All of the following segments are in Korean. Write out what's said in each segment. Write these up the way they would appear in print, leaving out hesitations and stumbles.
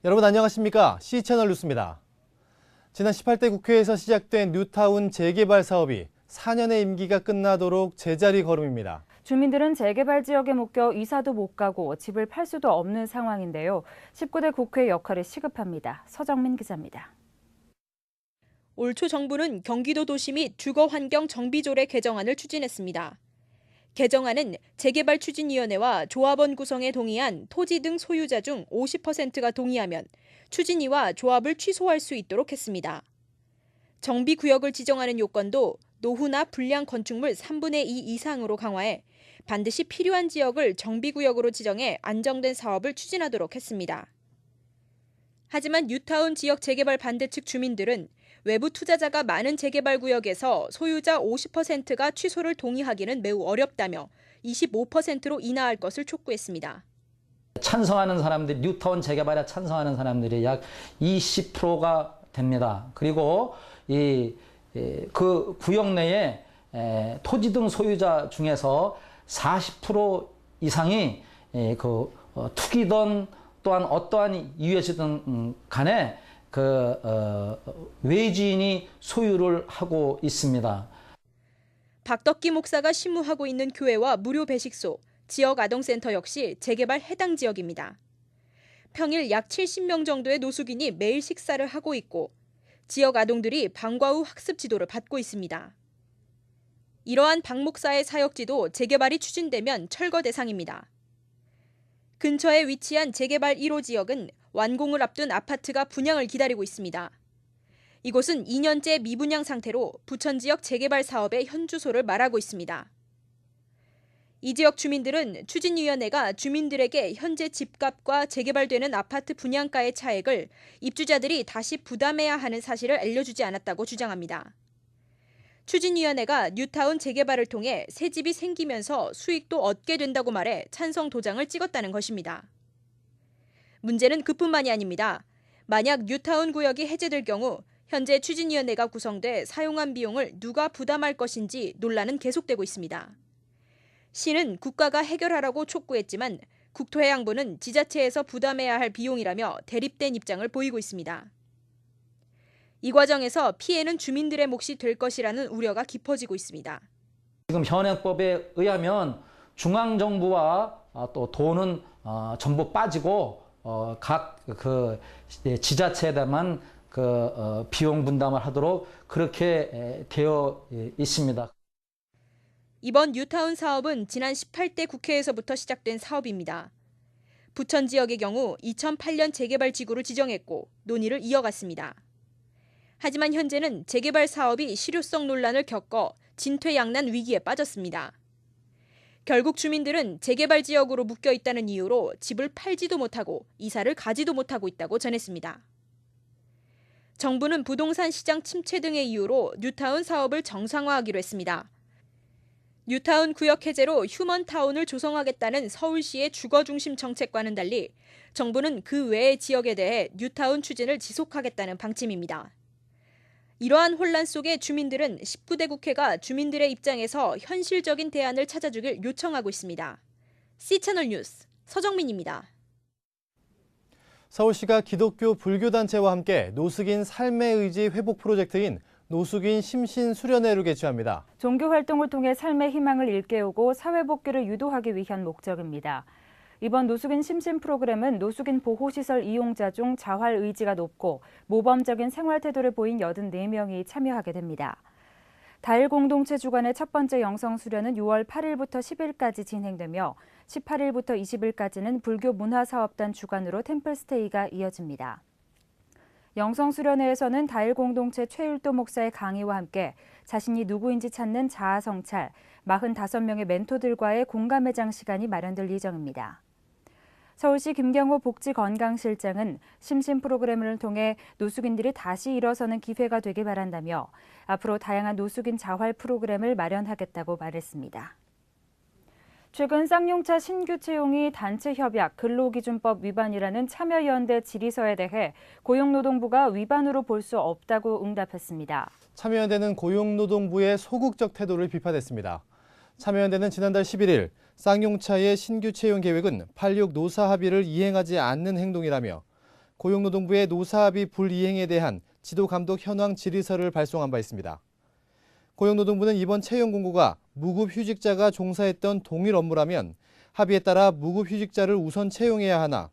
여러분 안녕하십니까? C채널 뉴스입니다. 지난 18대 국회에서 시작된 뉴타운 재개발 사업이 4년의 임기가 끝나도록 제자리 걸음입니다. 주민들은 재개발 지역에 묶여 이사도 못 가고 집을 팔 수도 없는 상황인데요. 19대 국회의 역할이 시급합니다. 서정민 기자입니다. 올 초 정부는 경기도 도시 및 주거환경 정비조례 개정안을 추진했습니다. 개정안은 재개발추진위원회와 조합원 구성에 동의한 토지 등 소유자 중 50%가 동의하면 추진위와 조합을 취소할 수 있도록 했습니다. 정비구역을 지정하는 요건도 노후나 불량 건축물 3분의 2 이상으로 강화해 반드시 필요한 지역을 정비구역으로 지정해 안정된 사업을 추진하도록 했습니다. 하지만 뉴타운 지역 재개발 반대 측 주민들은 외부 투자자가 많은 재개발 구역에서 소유자 50%가 취소를 동의하기는 매우 어렵다며 25%로 인하할 것을 촉구했습니다. 찬성하는 사람들이 뉴타운 재개발에 찬성하는 사람들이 약 20%가 됩니다. 그리고 그 구역 내에 토지 등 소유자 중에서 40% 이상이 투기든 또한 어떠한 이유에서든 간에 외지인이 소유를 하고 있습니다. 박덕기 목사가 신무하고 있는 교회와 무료 배식소, 지역 아동센터 역시 재개발 해당 지역입니다. 평일 약 70명 정도의 노숙인이 매일 식사를 하고 있고 지역 아동들이 방과 후 학습 지도를 받고 있습니다. 이러한 박 목사의 사역지도 재개발이 추진되면 철거 대상입니다. 근처에 위치한 재개발 1호 지역은 완공을 앞둔 아파트가 분양을 기다리고 있습니다. 이곳은 2년째 미분양 상태로 부천 지역 재개발 사업의 현주소를 말하고 있습니다. 이 지역 주민들은 추진위원회가 주민들에게 현재 집값과 재개발되는 아파트 분양가의 차액을 입주자들이 다시 부담해야 하는 사실을 알려주지 않았다고 주장합니다. 추진위원회가 뉴타운 재개발을 통해 새 집이 생기면서 수익도 얻게 된다고 말해 찬성 도장을 찍었다는 것입니다. 문제는 그뿐만이 아닙니다. 만약 뉴타운 구역이 해제될 경우 현재 추진위원회가 구성돼 사용한 비용을 누가 부담할 것인지 논란은 계속되고 있습니다. 시는 국가가 해결하라고 촉구했지만 국토해양부는 지자체에서 부담해야 할 비용이라며 대립된 입장을 보이고 있습니다. 이 과정에서 피해는 주민들의 몫이 될 것이라는 우려가 깊어지고 있습니다. 지금 현행법에 의하면 중앙정부와 또 돈은 전부 빠지고 각 지자체에다만 비용 분담을 하도록 그렇게 되어 있습니다. 이번 뉴타운 사업은 지난 18대 국회에서부터 시작된 사업입니다. 부천 지역의 경우 2008년 재개발 지구를 지정했고 논의를 이어갔습니다. 하지만 현재는 재개발 사업이 실효성 논란을 겪어 진퇴양난 위기에 빠졌습니다. 결국 주민들은 재개발 지역으로 묶여 있다는 이유로 집을 팔지도 못하고 이사를 가지도 못하고 있다고 전했습니다. 정부는 부동산 시장 침체 등의 이유로 뉴타운 사업을 정상화하기로 했습니다. 뉴타운 구역 해제로 휴먼타운을 조성하겠다는 서울시의 주거중심 정책과는 달리 정부는 그 외의 지역에 대해 뉴타운 추진을 지속하겠다는 방침입니다. 이러한 혼란 속에 주민들은 19대 국회가 주민들의 입장에서 현실적인 대안을 찾아주길 요청하고 있습니다. C채널 뉴스 서정민입니다. 서울시가 기독교 불교단체와 함께 노숙인 삶의 의지 회복 프로젝트인 노숙인 심신수련회를 개최합니다. 종교활동을 통해 삶의 희망을 일깨우고 사회복귀를 유도하기 위한 목적입니다. 이번 노숙인 심신 프로그램은 노숙인 보호시설 이용자 중 자활 의지가 높고 모범적인 생활 태도를 보인 84명이 참여하게 됩니다. 다일 공동체 주관의 첫 번째 영성 수련은 6월 8일부터 10일까지 진행되며 18일부터 20일까지는 불교 문화사업단 주관으로 템플스테이가 이어집니다. 영성 수련회에서는 다일 공동체 최율도 목사의 강의와 함께 자신이 누구인지 찾는 자아 성찰, 45명의 멘토들과의 공감회장 시간이 마련될 예정입니다. 서울시 김경호 복지건강실장은 심신 프로그램을 통해 노숙인들이 다시 일어서는 기회가 되길 바란다며 앞으로 다양한 노숙인 자활 프로그램을 마련하겠다고 말했습니다. 최근 쌍용차 신규 채용이 단체 협약, 근로기준법 위반이라는 참여연대 질의서에 대해 고용노동부가 위반으로 볼 수 없다고 응답했습니다. 참여연대는 고용노동부의 소극적 태도를 비판했습니다. 참여연대는 지난달 11일 쌍용차의 신규 채용 계획은 86 노사 합의를 이행하지 않는 행동이라며 고용노동부에 노사합의 불이행에 대한 지도감독 현황 질의서를 발송한 바 있습니다. 고용노동부는 이번 채용 공고가 무급휴직자가 종사했던 동일 업무라면 합의에 따라 무급휴직자를 우선 채용해야 하나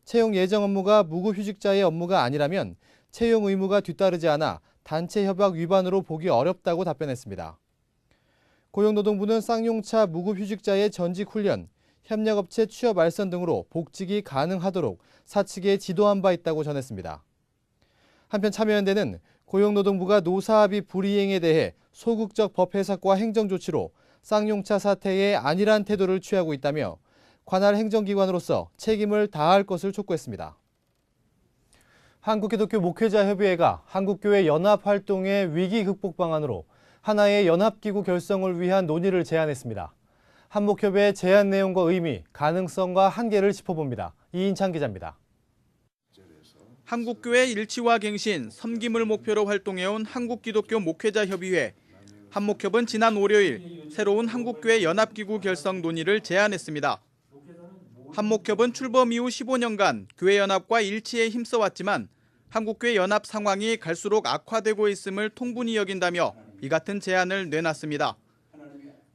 채용 예정 업무가 무급휴직자의 업무가 아니라면 채용 의무가 뒤따르지 않아 단체 협약 위반으로 보기 어렵다고 답변했습니다. 고용노동부는 쌍용차 무급휴직자의 전직 훈련, 협력업체 취업 알선 등으로 복직이 가능하도록 사측에 지도한 바 있다고 전했습니다. 한편 참여연대는 고용노동부가 노사합의 불이행에 대해 소극적 법 해석과 행정조치로 쌍용차 사태에 안일한 태도를 취하고 있다며 관할 행정기관으로서 책임을 다할 것을 촉구했습니다. 한국기독교 목회자협의회가 한국교회 연합활동의 위기 극복 방안으로 하나의 연합기구 결성을 위한 논의를 제안했습니다. 한목협의 제안 내용과 의미, 가능성과 한계를 짚어봅니다. 이인창 기자입니다. 한국교회 일치와 갱신, 섬김을 목표로 활동해온 한국기독교 목회자협의회. 한목협은 지난 월요일 새로운 한국교회 연합기구 결성 논의를 제안했습니다. 한목협은 출범 이후 15년간 교회 연합과 일치에 힘써왔지만 한국교회 연합 상황이 갈수록 악화되고 있음을 통분히 여긴다며 이 같은 제안을 내놨습니다.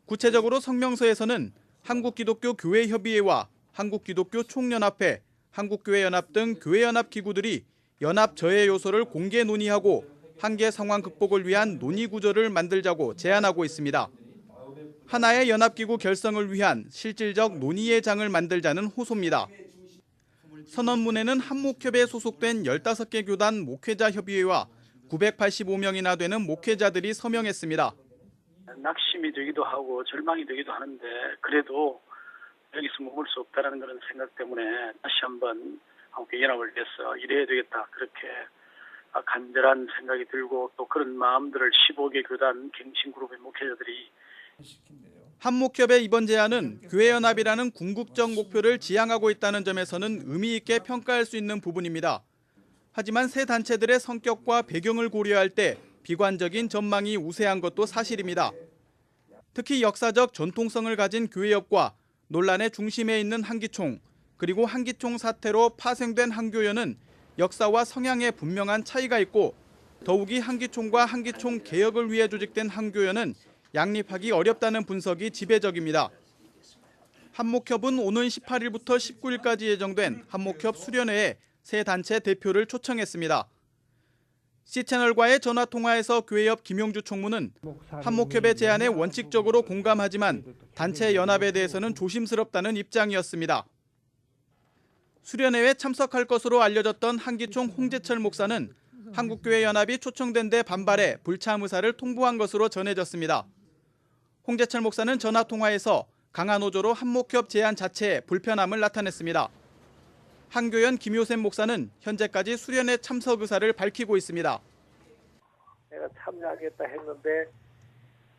구체적으로 성명서에서는 한국기독교 교회협의회와 한국기독교 총연합회, 한국교회연합 등 교회연합 기구들이 연합 저해 요소를 공개 논의하고 한계 상황 극복을 위한 논의 구조를 만들자고 제안하고 있습니다. 하나의 연합기구 결성을 위한 실질적 논의의 장을 만들자는 호소입니다. 선언문에는 한목협에 소속된 15개 교단 목회자협의회와 985명이나 되는 목회자들이 서명했습니다. 낙심이 되기도 하고 절망이 되기도 하는데 그래도 여기서 머물 수 없다는 그런 생각 때문에 다시 한번 한국교회 연합을 위해서 일해야 되겠다 그렇게 간절한 생각이 들고 또 그런 마음들을 15개 교단 갱신그룹의 목회자들이 한목협의 이번 제안은 교회연합이라는 궁극적 목표를 지향하고 있다는 점에서는 의미 있게 평가할 수 있는 부분입니다. 하지만 새 단체들의 성격과 배경을 고려할 때 비관적인 전망이 우세한 것도 사실입니다. 특히 역사적 전통성을 가진 교회협과 논란의 중심에 있는 한기총, 그리고 한기총 사태로 파생된 한교연은 역사와 성향에 분명한 차이가 있고 더욱이 한기총과 한기총 개혁을 위해 조직된 한교연은 양립하기 어렵다는 분석이 지배적입니다. 한목협은 오는 18일부터 19일까지 예정된 한목협 수련회에 새 단체 대표를 초청했습니다. C채널과의 전화통화에서 교회협 김용주 총무는 한목협의 제안에 원칙적으로 공감하지만 단체 연합에 대해서는 조심스럽다는 입장이었습니다. 수련회에 참석할 것으로 알려졌던 한기총 홍재철 목사는 한국교회 연합이 초청된 데 반발해 불참 의사를 통보한 것으로 전해졌습니다. 홍재철 목사는 전화통화에서 강한 호조로 한목협 제안 자체에 불편함을 나타냈습니다. 한교연 김효샘 목사는 현재까지 수련회 참석 의사를 밝히고 있습니다. 내가 참여하겠다 했는데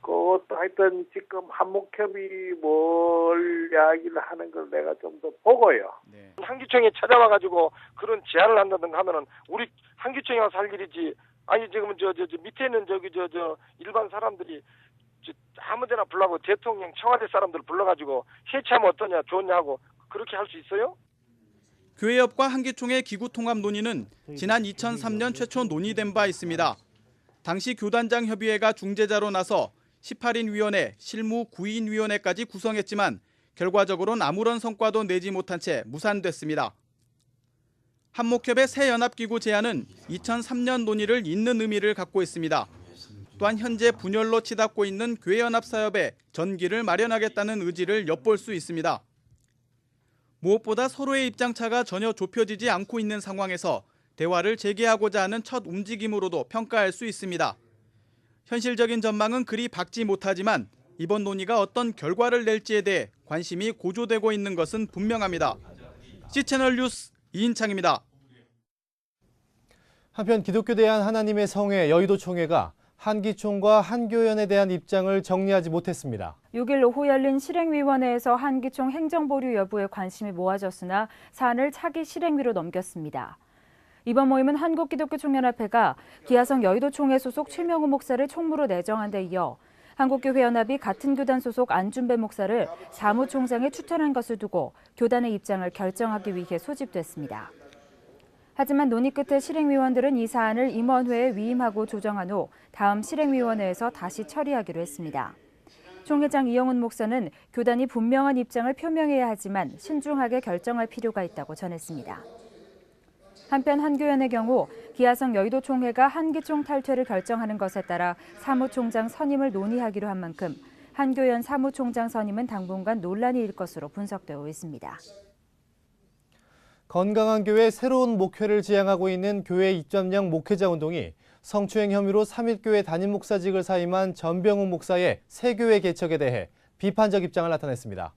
그것도 하여튼 지금 한목협이 뭘 이야기를 하는 걸 내가 좀 더 보고요. 네. 한기총에 찾아와가지고 그런 제안을 한다든가 하면은 우리 한기총에 와서 할 일이지. 아니 지금 저 밑에는 일반 사람들이 아무데나 불러고 대통령 청와대 사람들 불러가지고 해체하면 어떠냐 좋냐 하고 그렇게 할 수 있어요? 교회협과 한기총의 기구 통합 논의는 지난 2003년 최초 논의된 바 있습니다. 당시 교단장 협의회가 중재자로 나서 18인 위원회, 실무 9인 위원회까지 구성했지만 결과적으로는 아무런 성과도 내지 못한 채 무산됐습니다. 한목협의 새 연합기구 제안은 2003년 논의를 잇는 의미를 갖고 있습니다. 또한 현재 분열로 치닫고 있는 교회연합사협에 전기를 마련하겠다는 의지를 엿볼 수 있습니다. 무엇보다 서로의 입장차가 전혀 좁혀지지 않고 있는 상황에서 대화를 재개하고자 하는 첫 움직임으로도 평가할 수 있습니다. 현실적인 전망은 그리 밝지 못하지만 이번 논의가 어떤 결과를 낼지에 대해 관심이 고조되고 있는 것은 분명합니다. C채널 뉴스 이인창입니다. 한편 기독교 대한 하나님의 성회 여의도 총회가 한기총과 한교연에 대한 입장을 정리하지 못했습니다. 6일 오후 열린 실행위원회에서 한기총 행정보류 여부에 관심이 모아졌으나 사안을 차기 실행위로 넘겼습니다. 이번 모임은 한국기독교총연합회가 기아성 여의도 총회 소속 최명우 목사를 총무로 내정한 데 이어 한국교회연합이 같은 교단 소속 안준배 목사를 사무총장에 추천한 것을 두고 교단의 입장을 결정하기 위해 소집됐습니다. 하지만 논의 끝에 실행위원들은 이 사안을 임원회에 위임하고 조정한 후 다음 실행위원회에서 다시 처리하기로 했습니다. 총회장 이영훈 목사는 교단이 분명한 입장을 표명해야 하지만 신중하게 결정할 필요가 있다고 전했습니다. 한편 한교연의 경우 기하성 여의도 총회가 한기총 탈퇴를 결정하는 것에 따라 사무총장 선임을 논의하기로 한 만큼 한교연 사무총장 선임은 당분간 논란이 일 것으로 분석되고 있습니다. 건강한 교회 새로운 목회를 지향하고 있는 교회 입점령 목회자 운동이 성추행 혐의로 삼일교회 담임 목사직을 사임한 전병욱 목사의 새 교회 개척에 대해 비판적 입장을 나타냈습니다.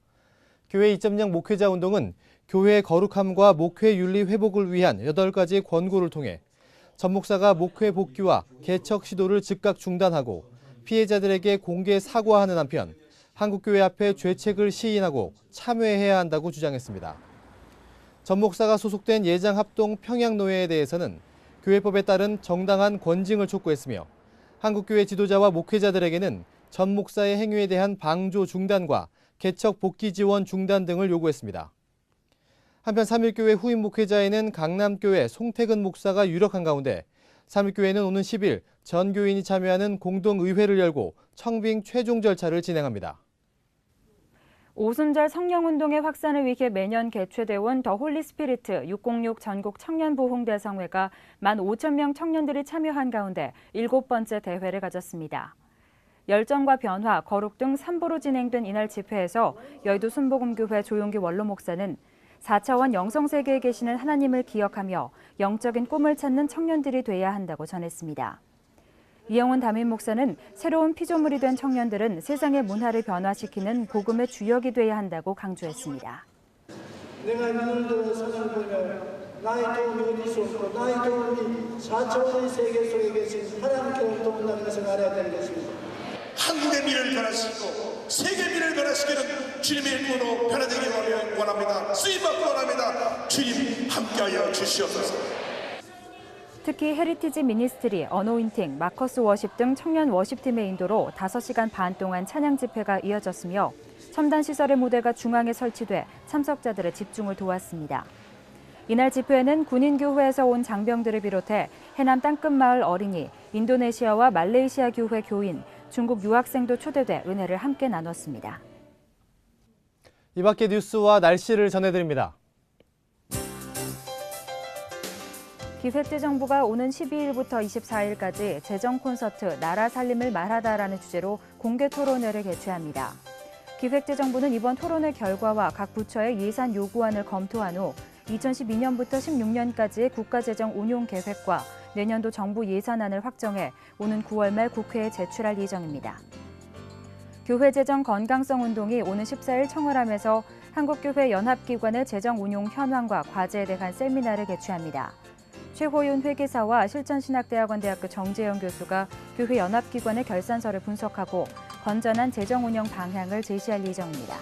교회 입점령 목회자 운동은 교회의 거룩함과 목회 윤리 회복을 위한 8가지 권고를 통해 전 목사가 목회 복귀와 개척 시도를 즉각 중단하고 피해자들에게 공개 사과하는 한편 한국교회 앞에 죄책을 시인하고 참여해야 한다고 주장했습니다. 전 목사가 소속된 예장합동 평양노회에 대해서는 교회법에 따른 정당한 권징을 촉구했으며 한국교회 지도자와 목회자들에게는 전 목사의 행위에 대한 방조 중단과 개척 복귀 지원 중단 등을 요구했습니다. 한편 삼일교회 후임 목회자에는 강남교회 송태근 목사가 유력한 가운데 삼일교회는 오는 10일 전 교인이 참여하는 공동의회를 열고 청빙 최종 절차를 진행합니다. 오순절 성령운동의 확산을 위해 매년 개최돼 온 더 홀리 스피리트 606 전국 청년부흥대성회가 15,000명 청년들이 참여한 가운데 7번째 대회를 가졌습니다. 열정과 변화, 거룩 등 3부로 진행된 이날 집회에서 여의도 순복음교회 조용기 원로 목사는 4차원 영성세계에 계시는 하나님을 기억하며 영적인 꿈을 찾는 청년들이 돼야 한다고 전했습니다. 이영훈 담임 목사는 새로운 피조물이 된 청년들은 세상의 문화를 변화시키는 복음의 주역이 돼야 한다고 강조했습니다. 내가 눈을 세상을 보며 나의 도움이 어디서 없고 나의 도움이 4차원의 세계 속에 계신 하나님께로부터 온다는 것을 알아야 되는 것입니다. 한국의 미래를 변화시키고 세계 미래를 변화시키는 주님의 이름으로 변화되기를 원합니다. 쓰임받기 원합니다. 주님 함께하여 주시옵소서. 특히 헤리티지 미니스트리, 어노인팅, 마커스 워십 등 청년 워십팀의 인도로 5시간 반 동안 찬양 집회가 이어졌으며 첨단 시설의 무대가 중앙에 설치돼 참석자들의 집중을 도왔습니다. 이날 집회에는 군인교회에서 온 장병들을 비롯해 해남 땅끝마을 어린이, 인도네시아와 말레이시아 교회 교인, 중국 유학생도 초대돼 은혜를 함께 나눴습니다. 이 밖의 뉴스와 날씨를 전해드립니다. 기획재정부가 오는 12일부터 24일까지 재정 콘서트 나라 살림을 말하다라는 주제로 공개 토론회를 개최합니다. 기획재정부는 이번 토론회 결과와 각 부처의 예산 요구안을 검토한 후 2012년부터 16년까지의 국가재정 운용 계획과 내년도 정부 예산안을 확정해 오는 9월 말 국회에 제출할 예정입니다. 교회재정 건강성 운동이 오는 14일 청월함에서 한국교회 연합기관의 재정 운용 현황과 과제에 대한 세미나를 개최합니다. 최호윤 회계사와 실천신학대학원 대학교 정재영 교수가 교회 연합기관의 결산서를 분석하고 건전한 재정 운영 방향을 제시할 예정입니다.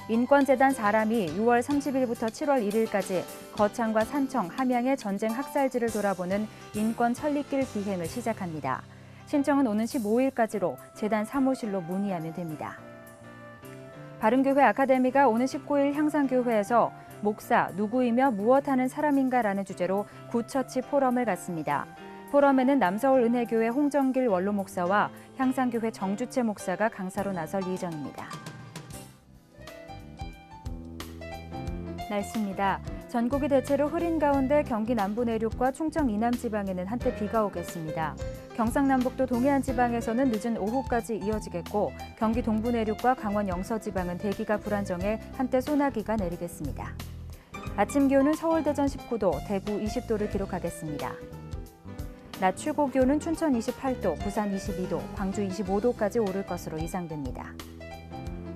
인권재단 사람이 6월 30일부터 7월 1일까지 거창과 산청, 함양의 전쟁 학살지를 돌아보는 인권 천리길 기행을 시작합니다. 신청은 오는 15일까지로 재단 사무실로 문의하면 됩니다. 바른교회 아카데미가 오는 19일 향산교회에서 목사, 누구이며 무엇하는 사람인가라는 주제로 구처치 포럼을 갖습니다. 포럼에는 남서울 은혜교회 홍정길 원로 목사와 향산교회 정주채 목사가 강사로 나설 예정입니다. 날씨입니다. 전국이 대체로 흐린 가운데 경기 남부 내륙과 충청 이남 지방에는 한때 비가 오겠습니다. 경상남북도 동해안 지방에서는 늦은 오후까지 이어지겠고 경기 동부 내륙과 강원 영서 지방은 대기가 불안정해 한때 소나기가 내리겠습니다. 아침 기온은 서울 대전 19도, 대구 20도를 기록하겠습니다. 낮 최고 기온은 춘천 28도, 부산 22도, 광주 25도까지 오를 것으로 예상됩니다.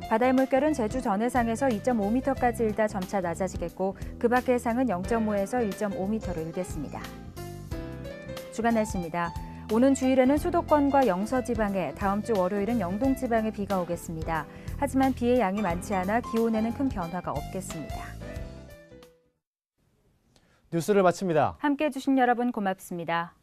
바다의 물결은 제주 전해상에서 2.5m까지 일다 점차 낮아지겠고 그 밖의 해상은 0.5에서 1.5m로 일겠습니다. 주간 날씨입니다. 오는 주일에는 수도권과 영서 지방에, 다음 주 월요일은 영동 지방에 비가 오겠습니다. 하지만 비의 양이 많지 않아 기온에는 큰 변화가 없겠습니다. 뉴스를 마칩니다. 함께해 주신 여러분 고맙습니다.